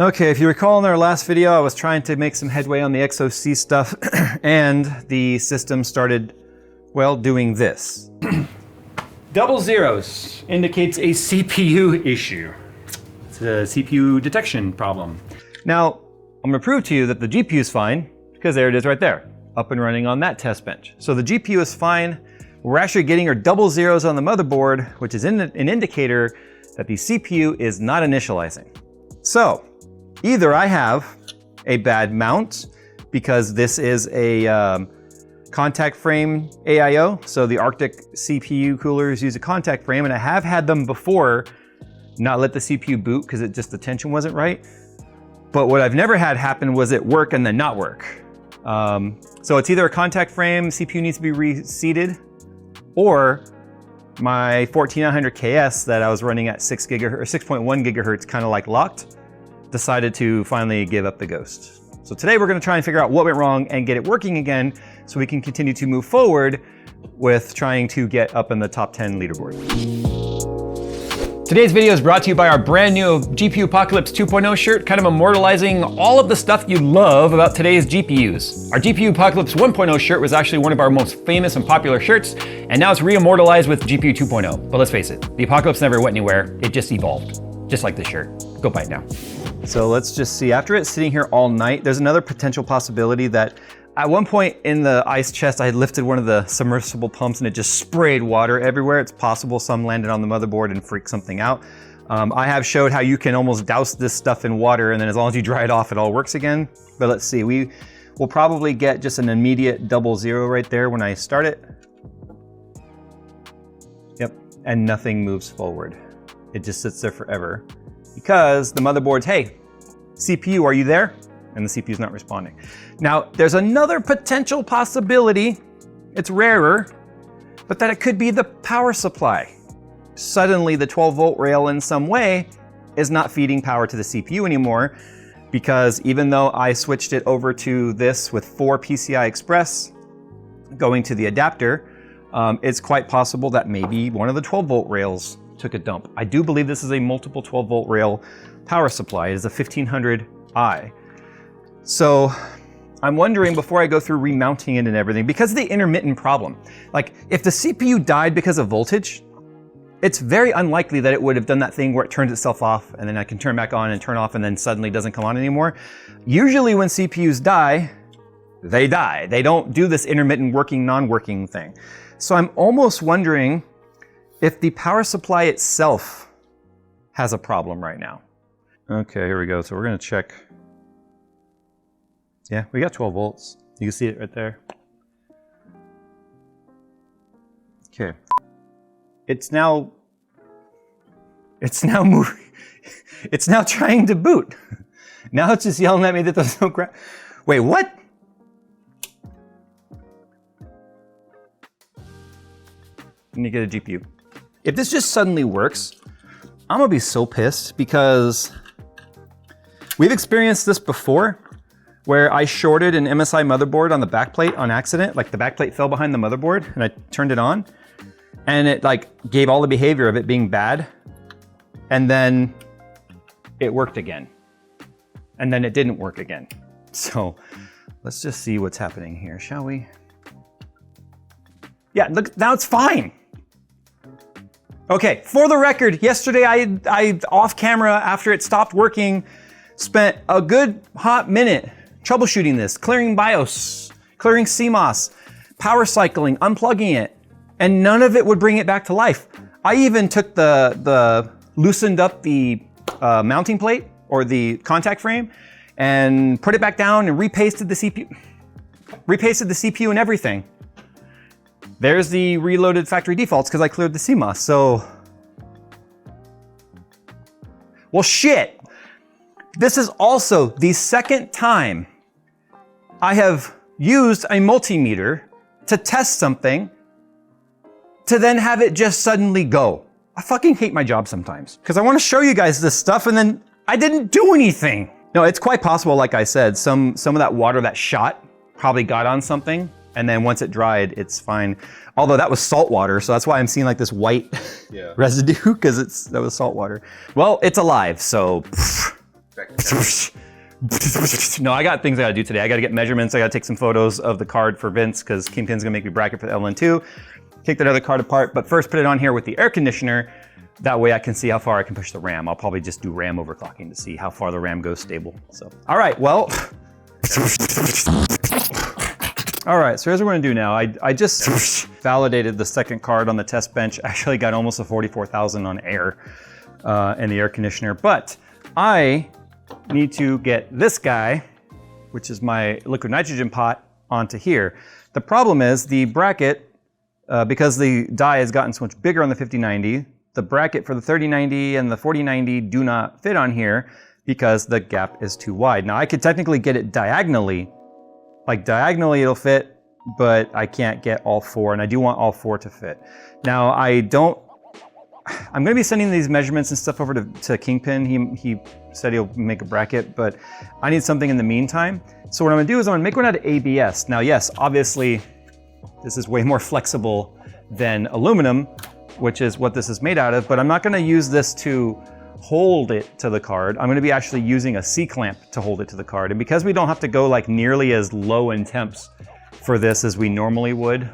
Okay, if you recall in our last video, I was trying to make some headway on the XOC stuff and the system started, well, doing this. Double zeros indicates a CPU issue. It's a CPU detection problem. Now, I'm gonna prove to you that the GPU is fine because there it is right there, up and running on that test bench. So the GPU is fine. We're actually getting our double zeros on the motherboard, which is an indicator that the CPU is not initializing. So, either I have a bad mount because this is a contact frame AIO. So the Arctic CPU coolers use a contact frame, and I have had them before not let the CPU boot because the tension wasn't right. But what I've never had happen was it work and then not work. So it's either a contact frame, CPU needs to be reseated, or my 14900 KS that I was running at 6.1 gigahertz kind of like locked, decided to finally give up the ghost. So today we're going to try and figure out what went wrong and get it working again so we can continue to move forward with trying to get up in the top 10 leaderboard. Today's video is brought to you by our brand new GPU Apocalypse 2.0 shirt, kind of immortalizing all of the stuff you love about today's GPUs. Our GPU Apocalypse 1.0 shirt was actually one of our most famous and popular shirts, and now it's re-immortalized with GPU 2.0. But let's face it, the Apocalypse never went anywhere, it just evolved. Just like this shirt. Go buy it now. So let's just see, after it's sitting here all night, there's another potential possibility that at one point in the ice chest, I had lifted one of the submersible pumps and it just sprayed water everywhere. It's possible some landed on the motherboard and freaked something out. I have showed how you can almost douse this stuff in water and then as long as you dry it off, it all works again. But let's see, we will probably get just an immediate double zero right there when I start it. Yep, and nothing moves forward. It just sits there forever because the motherboard's, hey, CPU, are you there? And the CPU's not responding. Now, there's another potential possibility, it's rarer, but that it could be the power supply. Suddenly the 12-volt rail in some way is not feeding power to the CPU anymore because even though I switched it over to this with 4 PCI Express going to the adapter, it's quite possible that maybe one of the 12-volt rails took a dump. I do believe this is a multiple 12-volt rail power supply. It is a 1500i. So I'm wondering, before I go through remounting it and everything, because of the intermittent problem, like if the CPU died because of voltage, it's very unlikely that it would have done that thing where it turns itself off and then I can turn back on and turn off and then suddenly doesn't come on anymore. Usually when CPUs die, they die. They don't do this intermittent working, non-working thing. So I'm almost wondering if the power supply itself has a problem right now. Okay, here we go. So we're gonna check. Yeah, we got 12 volts. You can see it right there. Okay. It's now moving. It's now trying to boot. Now it's just yelling at me that there's no ground. Wait, what? Let me get a GPU. If this just suddenly works, I'm gonna be so pissed because we've experienced this before where I shorted an MSI motherboard on the backplate on accident. Like the backplate fell behind the motherboard and I turned it on and it like gave all the behavior of it being bad. And then it worked again. And then it didn't work again. So let's just see what's happening here, shall we? Yeah, look, now it's fine. Okay, for the record, yesterday I off camera after it stopped working, spent a good hot minute troubleshooting this, clearing BIOS, clearing CMOS, power cycling, unplugging it, and none of it would bring it back to life. I even took loosened up the mounting plate or the contact frame and put it back down and repasted the CPU and everything. There's the reloaded factory defaults because I cleared the CMOS, so. Well, shit. This is also the second time I have used a multimeter to test something to then have it just suddenly go. I fucking hate my job sometimes because I want to show you guys this stuff and then I didn't do anything. No, it's quite possible, like I said, some of that water that shot probably got on something and then once it dried, it's fine. Although that was salt water, so that's why I'm seeing like this white residue because that was salt water. Well, it's alive, so. No, I got things I gotta do today. I gotta get measurements. I gotta take some photos of the card for Vince because Kingpin's gonna make me a bracket for the LN2. Take that other card apart, but first put it on here with the air conditioner. That way I can see how far I can push the RAM. I'll probably just do RAM overclocking to see how far the RAM goes stable. So, all right, well. All right, so here's what we're gonna do now. I just validated the second card on the test bench. Actually got almost a 44,000 on air in the air conditioner, but I need to get this guy, which is my liquid nitrogen pot, onto here. The problem is the bracket, because the die has gotten so much bigger on the 5090, the bracket for the 3090 and the 4090 do not fit on here because the gap is too wide. Now I could technically get it diagonally, like diagonally it'll fit, but I can't get all four, and I do want all four to fit. Now I'm gonna be sending these measurements and stuff over to Kingpin. He said he'll make a bracket, but I need something in the meantime. So what I'm gonna do is I'm gonna make one out of ABS. Now yes, obviously this is way more flexible than aluminum, which is what this is made out of, but I'm not gonna use this to hold it to the card. I'm gonna be actually using a C-clamp to hold it to the card. And because we don't have to go like nearly as low in temps for this as we normally would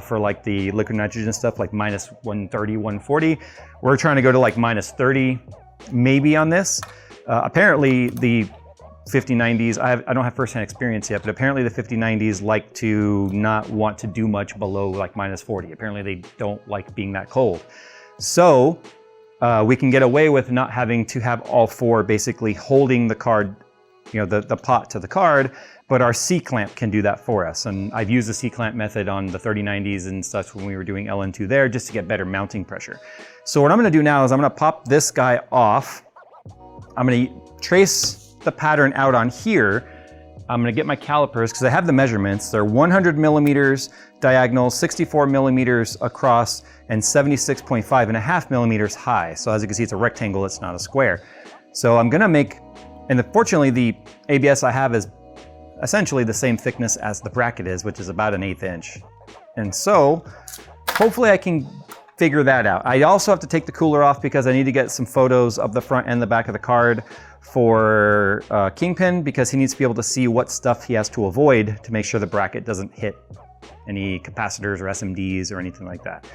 for like the liquid nitrogen stuff, like minus 130, 140, we're trying to go to like minus 30 maybe on this. Apparently the 5090s, I don't have firsthand experience yet, but apparently the 5090s like to not want to do much below like minus 40. Apparently they don't like being that cold. So we can get away with not having to have all four basically holding the card, you know, the pot to the card, but our C-clamp can do that for us. And I've used the C-clamp method on the 3090s and stuff when we were doing LN2 there just to get better mounting pressure. So what I'm gonna do now is I'm gonna pop this guy off. I'm gonna trace the pattern out on here. I'm gonna get my calipers because I have the measurements. They're 100 millimeters diagonal, 64 millimeters across, and 76.5 millimeters high. So as you can see, it's a rectangle, it's not a square. So I'm gonna make, and fortunately the ABS I have is essentially the same thickness as the bracket is, which is about 1/8 inch. And so hopefully I can figure that out. I also have to take the cooler off because I need to get some photos of the front and the back of the card for Kingpin, because he needs to be able to see what stuff he has to avoid to make sure the bracket doesn't hit any capacitors or SMDs or anything like that.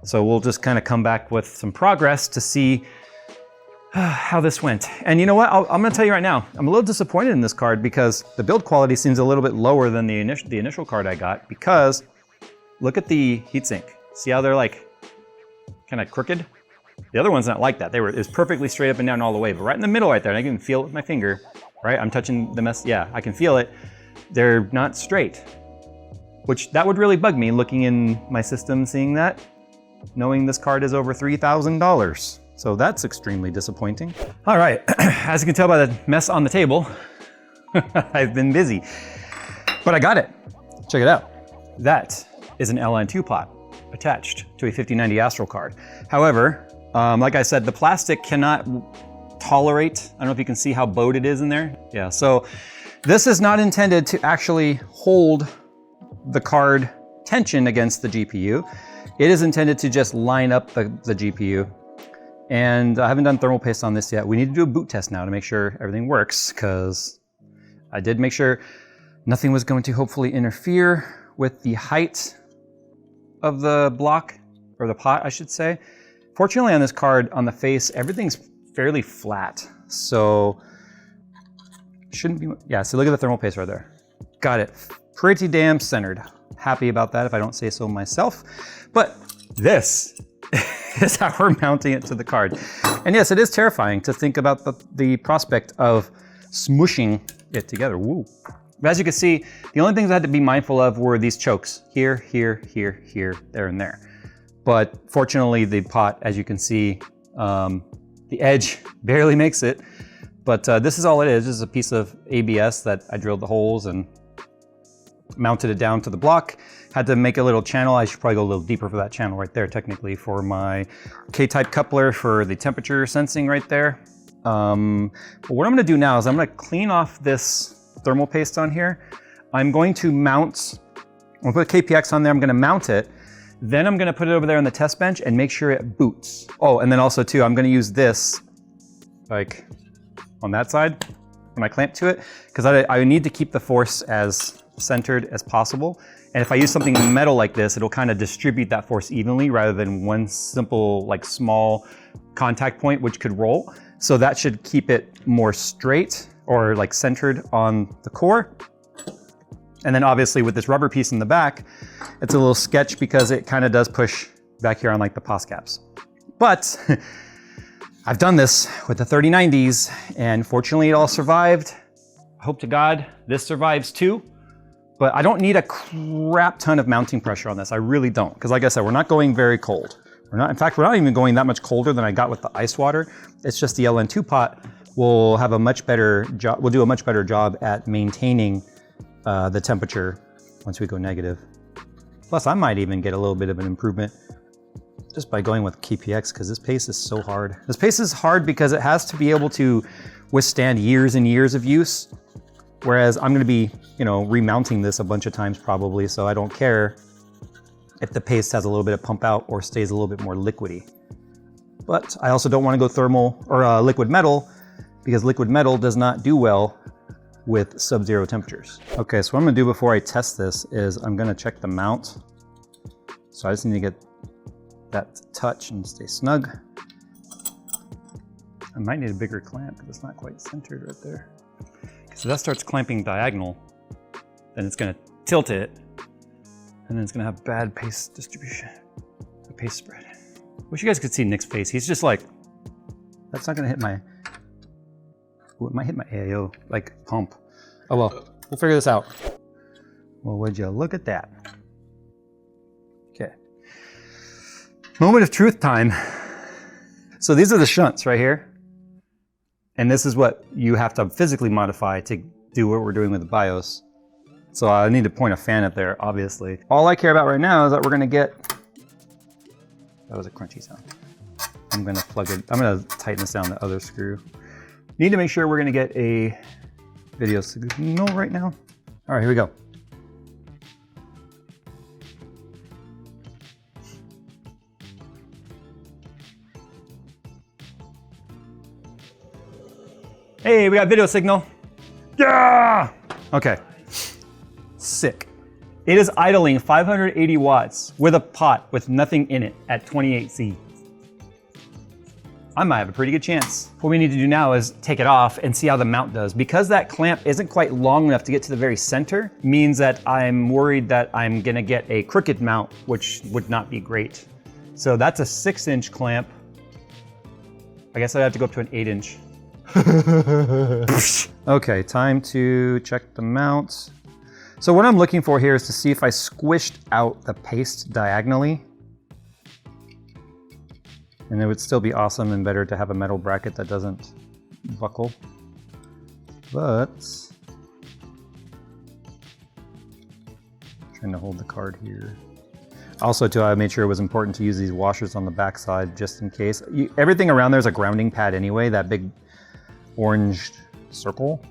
So we'll just kind of come back with some progress to see how this went. And you know what, I'm gonna tell you right now, I'm a little disappointed in this card because the build quality seems a little bit lower than the initial card I got, because look at the heatsink. See how they're like kind of crooked? The other one's not like that. It's perfectly straight up and down all the way, but right in the middle right there, and I can feel it with my finger, right? I'm touching the mess, yeah, I can feel it. They're not straight, which that would really bug me looking in my system, seeing that, knowing this card is over $3,000. So that's extremely disappointing. All right, as you can tell by the mess on the table, I've been busy, but I got it. Check it out. That is an LN2 pot attached to a 5090 Astral card. However, like I said, the plastic cannot tolerate, I don't know if you can see how bowed it is in there. Yeah, so this is not intended to actually hold the card tension against the GPU. It is intended to just line up the GPU. And I haven't done thermal paste on this yet. We need to do a boot test now to make sure everything works, because I did make sure nothing was going to hopefully interfere with the height of the block, or the pot, I should say. Fortunately on this card, on the face, everything's fairly flat. So, shouldn't be, yeah, so look at the thermal paste right there. Got it, pretty damn centered. Happy about that if I don't say so myself. But this is how we're mounting it to the card. And yes, it is terrifying to think about the prospect of smooshing it together. Woo. But as you can see, the only things I had to be mindful of were these chokes. Here, here, here, here, there, and there. But fortunately, the pot, as you can see, the edge barely makes it. But this is all it is. This is a piece of ABS that I drilled the holes and mounted it down to the block. Had to make a little channel. I should probably go a little deeper for that channel right there, technically, for my K-type coupler for the temperature sensing right there. But what I'm gonna do now is I'm gonna clean off this thermal paste on here. I'm going to mount, I'm gonna put KPX on there, I'm gonna mount it. Then I'm gonna put it over there on the test bench and make sure it boots. Oh, and then also too, I'm gonna use this, like on that side when I clamp to it, because I need to keep the force as centered as possible. And if I use something metal like this, it'll kind of distribute that force evenly rather than one simple, like small contact point, which could roll. So that should keep it more straight or like centered on the core. And then obviously with this rubber piece in the back, it's a little sketch because it kind of does push back here on like the POS caps. But I've done this with the 3090s and fortunately it all survived. I hope to God this survives too. But I don't need a crap ton of mounting pressure on this. I really don't. Because like I said, we're not going very cold. In fact, we're not even going that much colder than I got with the ice water. It's just the LN2 pot will have a much better job, will do a much better job at maintaining the temperature once we go negative. Plus, I might even get a little bit of an improvement just by going with KPX, because this paste is so hard. This paste is hard because it has to be able to withstand years and years of use. Whereas I'm gonna be, remounting this a bunch of times probably, so I don't care if the paste has a little bit of pump out or stays a little bit more liquidy. But I also don't wanna go thermal or liquid metal, because liquid metal does not do well with sub-zero temperatures. Okay, so what I'm gonna do before I test this is I'm gonna check the mount. So I just need to get that to touch and stay snug. I might need a bigger clamp because it's not quite centered right there. So that starts clamping diagonal, then it's gonna tilt it, and then it's gonna have bad paste distribution, the paste spread. Wish you guys could see Nick's face. He's just like, that's not gonna hit my, ooh, it might hit my AIO, like pump. Oh well, we'll figure this out. Well, would you look at that? Okay. Moment of truth time. So these are the shunts right here. And this is what you have to physically modify to do what we're doing with the BIOS. So I need to point a fan up there, obviously. All I care about right now is that we're gonna get, that was a crunchy sound. I'm gonna plug it, I'm gonna tighten this down the other screw. Need to make sure we're gonna get a video signal right now. All right, here we go. Hey, we got video signal. Yeah! Okay, sick. It is idling 580 watts with a pot with nothing in it at 28C. I might have a pretty good chance. What we need to do now is take it off and see how the mount does. Because that clamp isn't quite long enough to get to the very center, means that I'm worried that I'm gonna get a crooked mount, which would not be great. So that's a 6-inch clamp. I guess I'd have to go up to an 8-inch. Okay, time to check the mount. So what I'm looking for here is to see if I squished out the paste diagonally. And it would still be awesome and better to have a metal bracket that doesn't buckle. But trying to hold the card here. Also too, I made sure it was important to use these washers on the back side just in case. Everything around there is a grounding pad anyway, that big orange circle,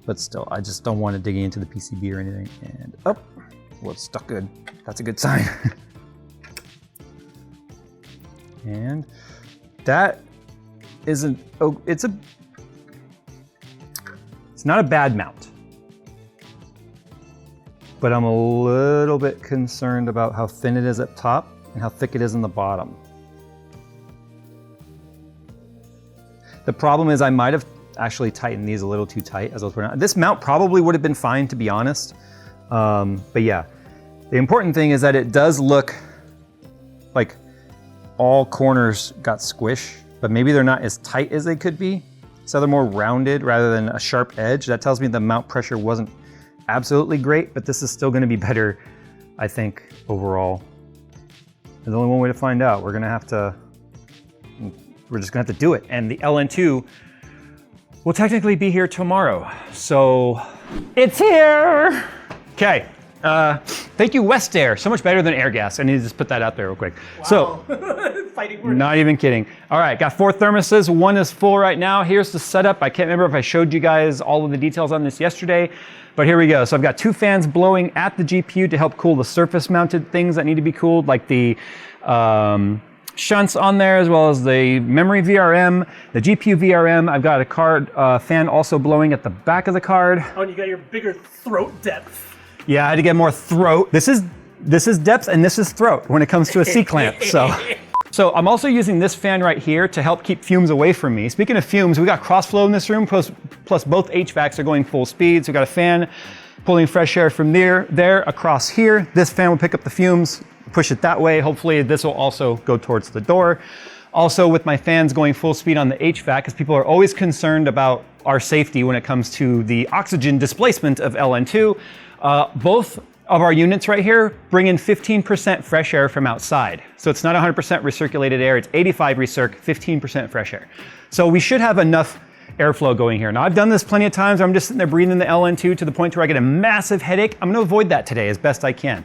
but still, I just don't want it digging into the PCB or anything. And oh, well, it's stuck good. That's a good sign. And that isn't, oh, it's not a bad mount, but I'm a little bit concerned about how thin it is at top and how thick it is in the bottom. The problem is I might have actually tightened these a little too tight as I was putting on. This mount probably would have been fine, to be honest. But yeah, the important thing is that it does look like all corners got squish, but maybe they're not as tight as they could be. So they're more rounded rather than a sharp edge. That tells me the mount pressure wasn't absolutely great, but this is still gonna be better, I think, overall. There's only one way to find out. We're just gonna have to do it. And the LN2 will technically be here tomorrow. So it's here. Okay, thank you West Air. So much better than Air Gas. I need to just put that out there real quick. Wow. So, fighting word. Not even kidding. All right, got 4 thermoses. One is full right now. Here's the setup. I can't remember if I showed you guys all of the details on this yesterday, but here we go. So I've got 2 fans blowing at the GPU to help cool the surface mounted things that need to be cooled, like the shunts on there, as well as the memory VRM, the GPU VRM. I've got a card fan also blowing at the back of the card. Oh, and you got your bigger throat depth. Yeah, I had to get more throat. This is depth and this is throat when it comes to a C-clamp, so. So I'm also using this fan right here to help keep fumes away from me. Speaking of fumes, we got crossflow in this room, plus both HVACs are going full speed. So we got a fan pulling fresh air from there across here. This fan will pick up the fumes, push it that way. Hopefully this will also go towards the door. Also with my fans going full speed on the HVAC, because people are always concerned about our safety when it comes to the oxygen displacement of LN2. Both of our units right here bring in 15% fresh air from outside. So it's not 100% recirculated air, it's 85 recirc, 15% fresh air. So we should have enough airflow going here. Now I've done this plenty of times where I'm just sitting there breathing the LN2 to the point where I get a massive headache. I'm gonna avoid that today as best I can.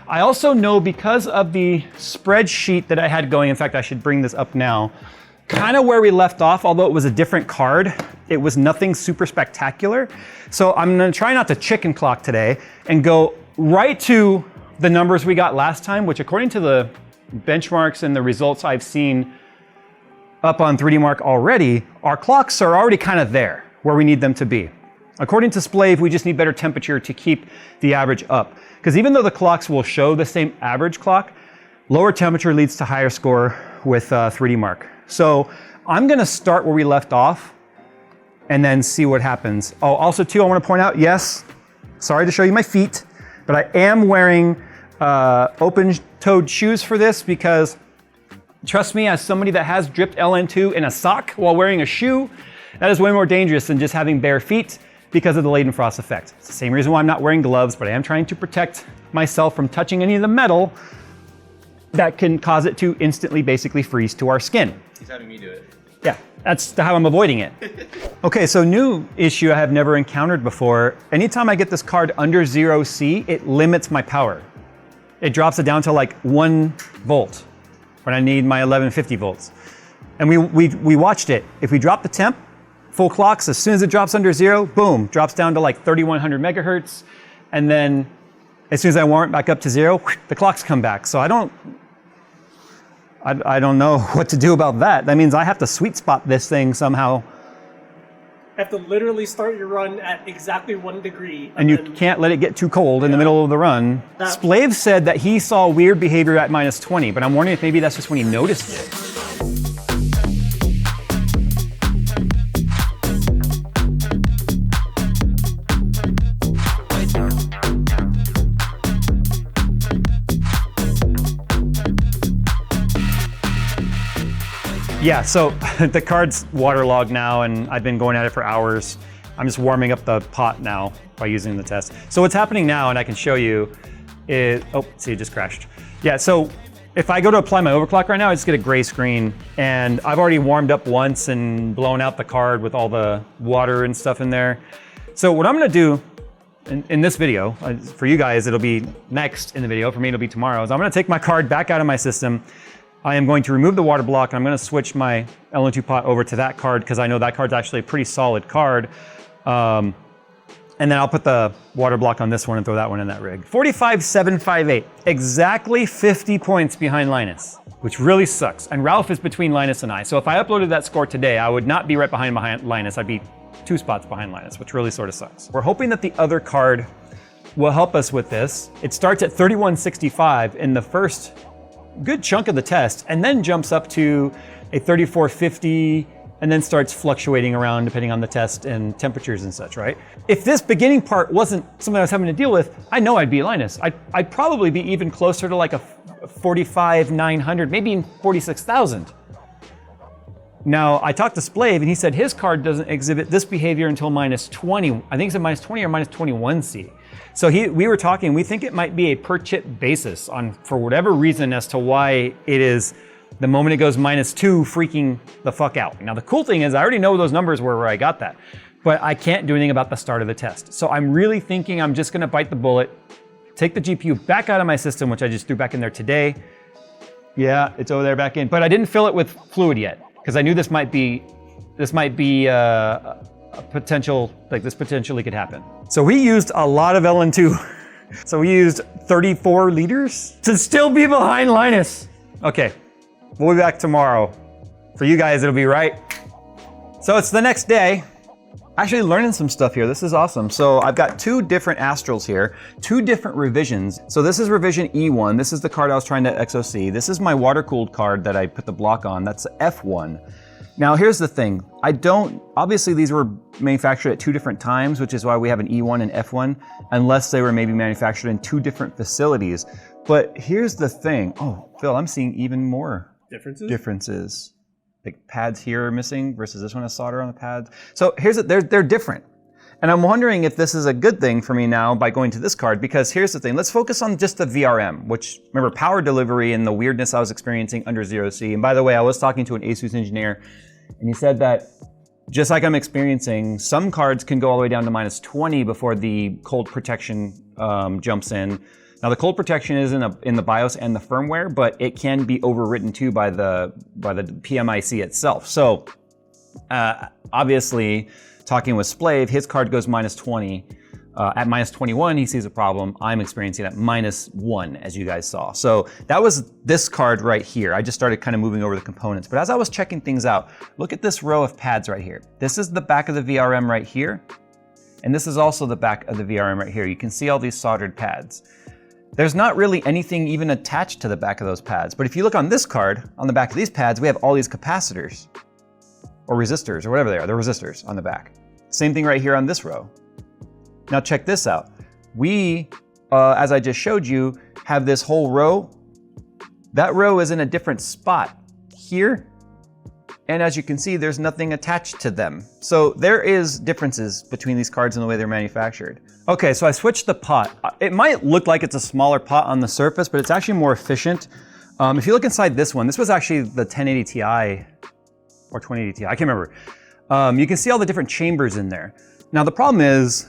I also know because of the spreadsheet that I had going, in fact I should bring this up now, kind of where we left off, although it was a different card, it was nothing super spectacular. So I'm gonna try not to chicken clock today and go right to the numbers we got last time, which according to the benchmarks and the results I've seen up on 3D Mark already, our clocks are already kind of there where we need them to be. According to Splave, we just need better temperature to keep the average up. Because even though the clocks will show the same average clock, lower temperature leads to higher score with 3D Mark. So I'm gonna start where we left off and then see what happens. Oh, also too, I wanna point out, yes, sorry to show you my feet, but I am wearing open-toed shoes for this because trust me, as somebody that has dripped LN2 in a sock while wearing a shoe, that is way more dangerous than just having bare feet because of the Leidenfrost effect. It's the same reason why I'm not wearing gloves, but I am trying to protect myself from touching any of the metal that can cause it to instantly basically freeze to our skin. He's having me do it. Yeah, that's how I'm avoiding it. Okay, so new issue I have never encountered before. Anytime I get this card under 0C, it limits my power. It drops it down to like 1 volt when I need my 1150 volts. And we watched it. If we drop the temp, full clocks, as soon as it drops under 0, boom, drops down to like 3100 megahertz. And then as soon as I warm it back up to 0, the clocks come back. So I don't know what to do about that. That means I have to sweet spot this thing somehow. Have to literally start your run at exactly 1 degree. And you can't let it get too cold in the middle of the run. Splave said that he saw weird behavior at -20, but I'm wondering if maybe that's just when he noticed it. Yeah, so the card's waterlogged now and I've been going at it for hours. I'm just warming up the pot now by using the test. So what's happening now, and I can show you, is, oh, see, it just crashed. Yeah, so if I go to apply my overclock right now, I just get a gray screen, and I've already warmed up once and blown out the card with all the water and stuff in there. So what I'm gonna do in this video, for you guys, it'll be next in the video, for me it'll be tomorrow, is I'm gonna take my card back out of my system. I am going to remove the water block, and I'm gonna switch my LN2 pot over to that card because I know that card's actually a pretty solid card. And then I'll put the water block on this one and throw that one in that rig. 45,758, exactly 50 points behind Linus, which really sucks. And Ralph is between Linus and I. So if I uploaded that score today, I would not be right behind Linus. I'd be 2 spots behind Linus, which really sort of sucks. We're hoping that the other card will help us with this. It starts at 3165 in the first good chunk of the test, and then jumps up to a 3450, and then starts fluctuating around depending on the test and temperatures and such, right? If this beginning part wasn't something I was having to deal with, I know I'd be Linus. I'd probably be even closer to like a 45,900, maybe 46,000. Now, I talked to Splave, and he said his card doesn't exhibit this behavior until -20. I think it's a -20 or -21C. So we were talking, we think it might be a per chip basis for whatever reason as to why it is the moment it goes -2 freaking the fuck out. Now the cool thing is I already know those numbers where I got that, but I can't do anything about the start of the test. So I'm really thinking I'm just gonna bite the bullet, take the GPU back out of my system, which I just threw back in there today. Yeah, it's over there back in, but I didn't fill it with fluid yet because I knew this might be a potential, like this potentially could happen. So we used a lot of LN2. So we used 34 liters to still be behind Linus. Okay, We'll be back tomorrow. For you guys, it'll be right. So it's the next day. Actually learning some stuff here. This is awesome. So I've got 2 different Astrals here, 2 different revisions. So this is revision E1. This is the card I was trying to XOC. This is my water-cooled card that I put the block on. That's F1. Now here's the thing. Obviously these were manufactured at 2 different times, which is why we have an E1 and F1, unless they were maybe manufactured in 2 different facilities. But here's the thing. Oh, Phil, I'm seeing even more differences. Like pads here are missing versus this one has solder on the pads. So they're different. And I'm wondering if this is a good thing for me now by going to this card, because here's the thing. Let's focus on just the VRM, which, remember, power delivery and the weirdness I was experiencing under 0C. And by the way, I was talking to an ASUS engineer, and he said that just like I'm experiencing, some cards can go all the way down to -20 before the cold protection jumps in. Now the cold protection is in the BIOS and the firmware, but it can be overwritten too by the PMIC itself. So obviously, talking with Splave, his card goes -20. At -21, he sees a problem. I'm experiencing at -1, as you guys saw. So that was this card right here. I just started kind of moving over the components. But as I was checking things out, look at this row of pads right here. This is the back of the VRM right here. And this is also the back of the VRM right here. You can see all these soldered pads. There's not really anything even attached to the back of those pads. But if you look on this card, on the back of these pads, we have all these capacitors or resistors or whatever they are. They're resistors on the back. Same thing right here on this row. Now check this out. We, as I just showed you, have this whole row. That row is in a different spot here. And as you can see, there's nothing attached to them. So there is differences between these cards and the way they're manufactured. Okay, so I switched the pot. It might look like it's a smaller pot on the surface, but it's actually more efficient. If you look inside this one, this was actually the 1080 Ti or 2080 Ti, I can't remember. You can see all the different chambers in there. Now the problem is,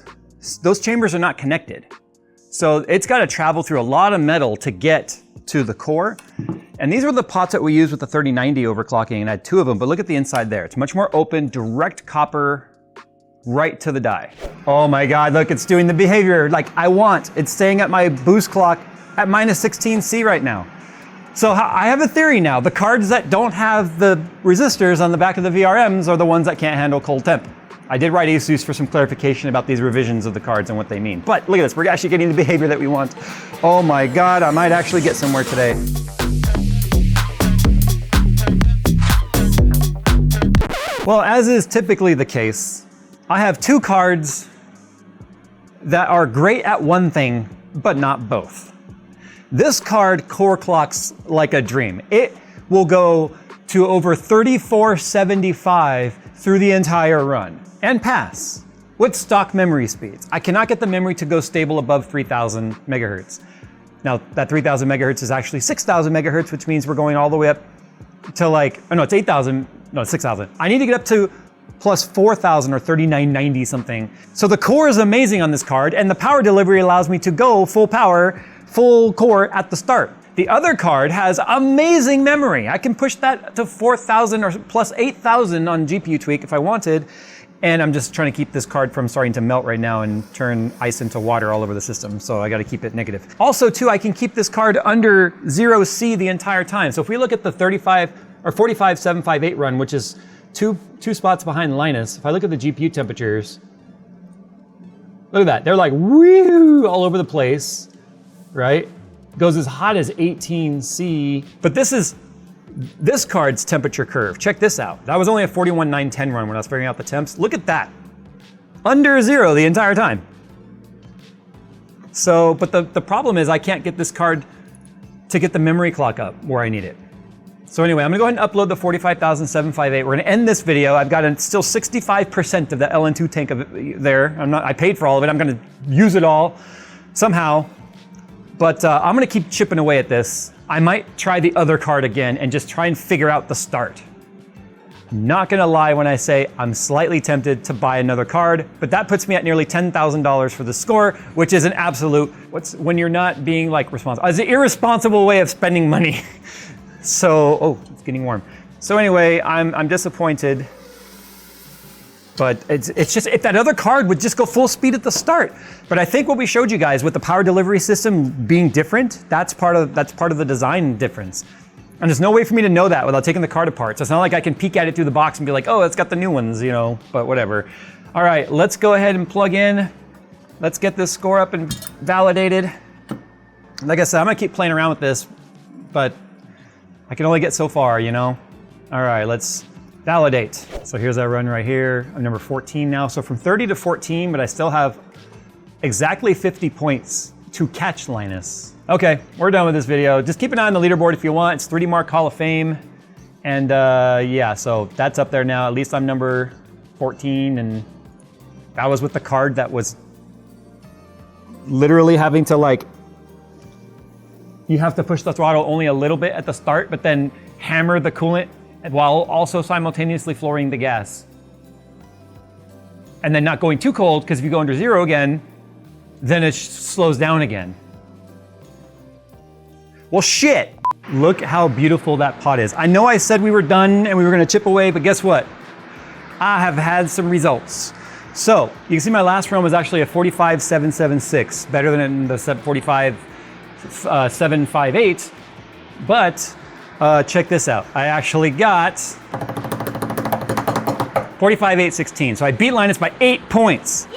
those chambers are not connected. So it's got to travel through a lot of metal to get to the core. And these were the pots that we used with the 3090 overclocking, and I had 2 of them, but look at the inside there. It's much more open, direct copper right to the die. Oh my God, look, it's doing the behavior like I want. It's staying at my boost clock at -16C right now. So I have a theory now. The cards that don't have the resistors on the back of the VRMs are the ones that can't handle cold temp. I did write ASUS for some clarification about these revisions of the cards and what they mean. But look at this, we're actually getting the behavior that we want. Oh my God, I might actually get somewhere today. Well, as is typically the case, I have 2 cards that are great at one thing, but not both. This card core clocks like a dream. It will go to over 3475 through the entire run and pass with stock memory speeds. I cannot get the memory to go stable above 3000 megahertz. Now that 3000 megahertz is actually 6000 megahertz, which means we're going all the way up to like, oh no, it's 8000, no, it's 6000. I need to get up to plus 4000 or 3990 something. So the core is amazing on this card, and the power delivery allows me to go full power, full core at the start. The other card has amazing memory. I can push that to 4000 or plus 8000 on GPU tweak if I wanted. And I'm just trying to keep this card from starting to melt right now and turn ice into water all over the system. So I got to keep it negative. Also too, I can keep this card under 0C the entire time. So if we look at the 45758 run, which is two spots behind Linus, if I look at the GPU temperatures, look at that. They're like woo all over the place, right? Goes as hot as 18C, but this is this card's temperature curve. Check this out. That was only a 41.910 run when I was figuring out the temps. Look at that. Under 0 the entire time. So, but the problem is I can't get this card to get the memory clock up where I need it. So anyway, I'm gonna go ahead and upload the 45758. We're gonna end this video. I've got still 65% of the LN2 tank of it there. I paid for all of it. I'm gonna use it all somehow. But I'm gonna keep chipping away at this. I might try the other card again and just try and figure out the start. I'm not gonna lie when I say I'm slightly tempted to buy another card, but that puts me at nearly $10,000 for the score, which is an absolute, when you're not being like responsible, it's an irresponsible way of spending money. So, oh, it's getting warm. So anyway, I'm disappointed. But it's just, if that other card would just go full speed at the start. But I think what we showed you guys with the power delivery system being different, that's part of the design difference. And there's no way for me to know that without taking the card apart. So it's not like I can peek at it through the box and be like, oh, it's got the new ones, you know, but whatever. All right, let's go ahead and plug in. Let's get this score up and validated. Like I said, I'm gonna keep playing around with this, but I can only get so far, you know? All right, let's validate. So here's our run right here. I'm number 14 now. So from 30 to 14, but I still have exactly 50 points to catch Linus. Okay, we're done with this video. Just keep an eye on the leaderboard if you want. It's 3D Mark Hall of Fame. And yeah, so that's up there now. At least I'm number 14, and that was with the card that was literally having to like, you have to push the throttle only a little bit at the start, but then hammer the coolant while also simultaneously flooring the gas. And then not going too cold, because if you go under zero again, then it slows down again. Well, shit. Look how beautiful that pot is. I know I said we were done and we were gonna chip away, but guess what? I have had some results. So you can see my last run was actually a 45.776, better than the 45.758. But check this out. I actually got 45.816. So I beat Linus by 8 points.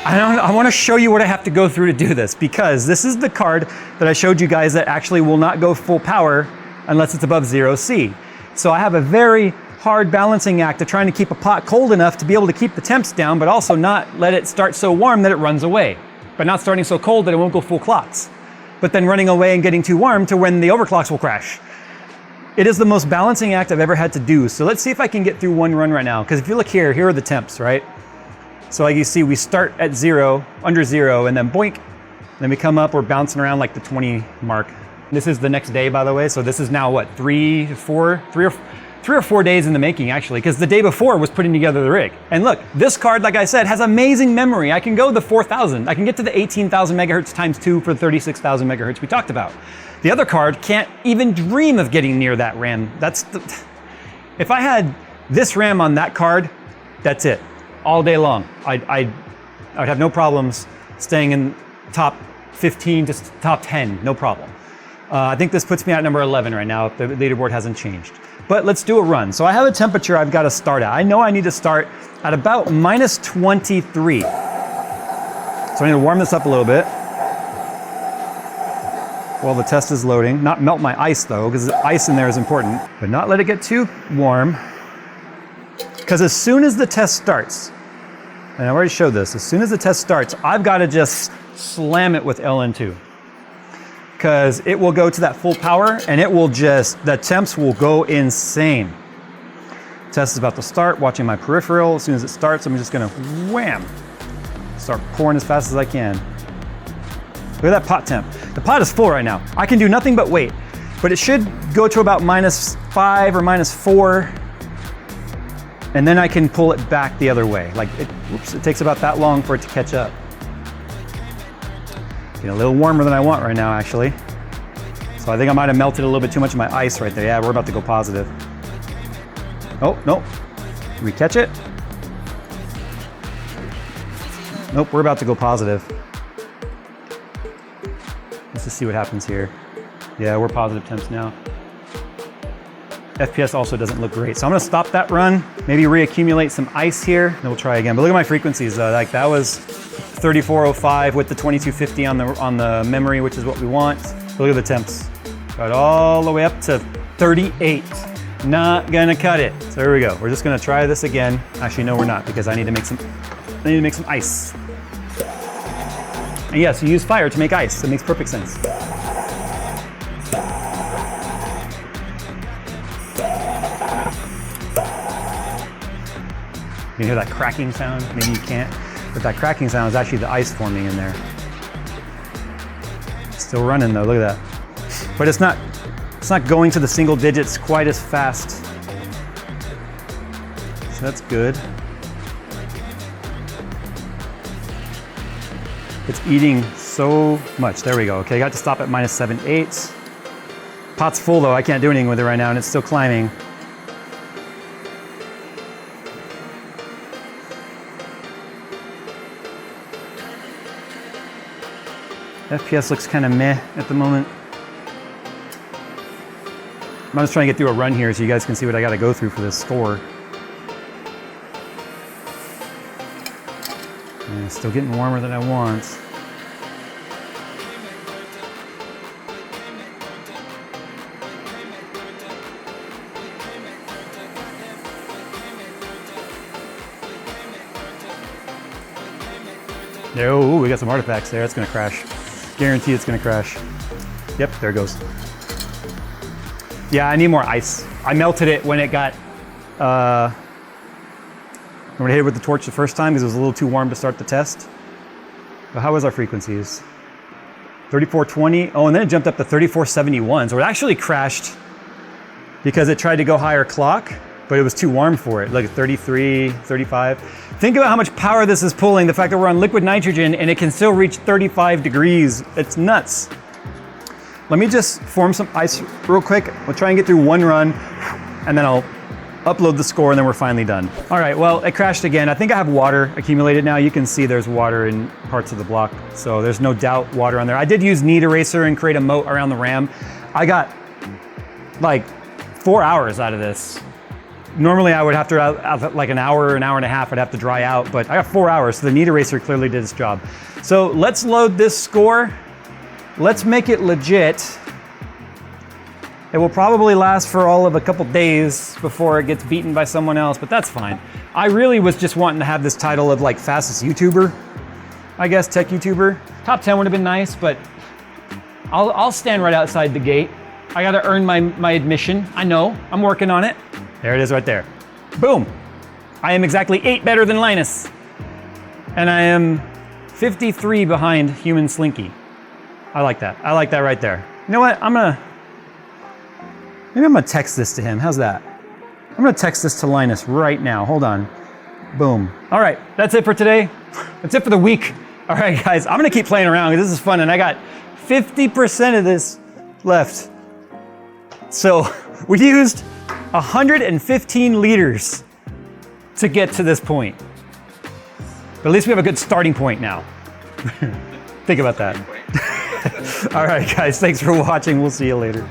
I want to show you what I have to go through to do this, because this is the card that I showed you guys that actually will not go full power unless it's above 0C. So I have a very hard balancing act of trying to keep a pot cold enough to be able to keep the temps down, but also not let it start so warm that it runs away, but not starting so cold that it won't go full clocks, but then running away and getting too warm to when the overclocks will crash. It is the most balancing act I've ever had to do. So let's see if I can get through one run right now. Because if you look here, here are the temps, right? So like you see, we start at zero, under zero, and then boink, then we come up, we're bouncing around like the 20 mark. This is the next day, by the way. So this is now what, three or four days in the making, actually, because the day before was putting together the rig. And look, this card, like I said, has amazing memory. I can go the 4,000. I can get to the 18,000 megahertz times 2 for 36,000 megahertz we talked about. The other card can't even dream of getting near that RAM. If I had this RAM on that card, that's it, all day long. I would have no problems staying in top 15 to top 10, no problem. I think this puts me at number 11 right now if the leaderboard hasn't changed. But let's do a run. So I have a temperature I've got to start at. I know I need to start at about minus 23. So I need to warm this up a little bit while the test is loading. Not melt my ice though, because the ice in there is important, but not let it get too warm. Because as soon as the test starts, and I already showed this, as soon as the test starts, I've got to just slam it with LN2. Because it will go to that full power and it will just, the temps will go insane. Test is about to start, watching my peripheral. As soon as it starts, I'm just gonna wham, start pouring as fast as I can. Look at that pot temp. The pot is full right now. I can do nothing but wait, but it should go to about -5 or -4. And then I can pull it back the other way. Like, it takes about that long for it to catch up. Getting a little warmer than I want right now, actually. So I think I might have melted a little bit too much of my ice right there. Yeah, we're about to go positive. Oh, nope. Did we catch it? Nope, we're about to go positive. Let's just see what happens here. Yeah, we're positive temps now. FPS also doesn't look great. So I'm gonna stop that run, maybe reaccumulate some ice here, then we'll try again. But look at my frequencies though. Like that was 3405 with the 2250 on the memory, which is what we want. Look at the temps. Got all the way up to 38. Not gonna cut it. So there we go. We're just gonna try this again. Actually, no, we're not, because I need to make some ice. And yes, you use fire to make ice. That makes perfect sense. You can hear that cracking sound? Maybe you can't, but that cracking sound is actually the ice forming in there. Still running though, look at that. But it's not going to the single digits quite as fast. So that's good. It's eating so much. There we go. Okay, got to stop at -7.8. Pot's full though, I can't do anything with it right now and it's still climbing. FPS looks kind of meh at the moment. I'm just trying to get through a run here so you guys can see what I got to go through for this score. And it's still getting warmer than I want. No, we got some artifacts there. It's gonna crash. Guarantee it's gonna crash. Yep, there it goes. Yeah, I need more ice. I melted it when it got, when I hit it with the torch the first time because it was a little too warm to start the test. But how was our frequencies? 3420. Oh, and then it jumped up to 3471. So it actually crashed because it tried to go higher clock, but it was too warm for it, like 33, 35. Think about how much power this is pulling, the fact that we're on liquid nitrogen and it can still reach 35 degrees. It's nuts. Let me just form some ice real quick. We'll try and get through one run and then I'll upload the score and then we're finally done. All right, well, it crashed again. I think I have water accumulated now. You can see there's water in parts of the block. So there's no doubt water on there. I did use Need Eraser and create a moat around the RAM. I got like 4 hours out of this. Normally I would have to, like an hour and a half, I'd have to dry out, but I got 4 hours, so the Need Eraser clearly did its job. So let's load this score. Let's make it legit. It will probably last for all of a couple days before it gets beaten by someone else, but that's fine. I really was just wanting to have this title of like fastest YouTuber, I guess, tech YouTuber. Top 10 would have been nice, but I'll stand right outside the gate. I gotta earn my admission. I know, I'm working on it. There it is right there. Boom. I am exactly 8 better than Linus. And I am 53 behind Human Slinky. I like that. I like that right there. You know what? Maybe I'm gonna text this to him. How's that? I'm gonna text this to Linus right now. Hold on. Boom. All right, that's it for today. That's it for the week. All right, guys, I'm gonna keep playing around because this is fun and I got 50% of this left. So we used 115 liters to get to this point. But at least we have a good starting point now. Think about that. All right, guys, thanks for watching. We'll see you later.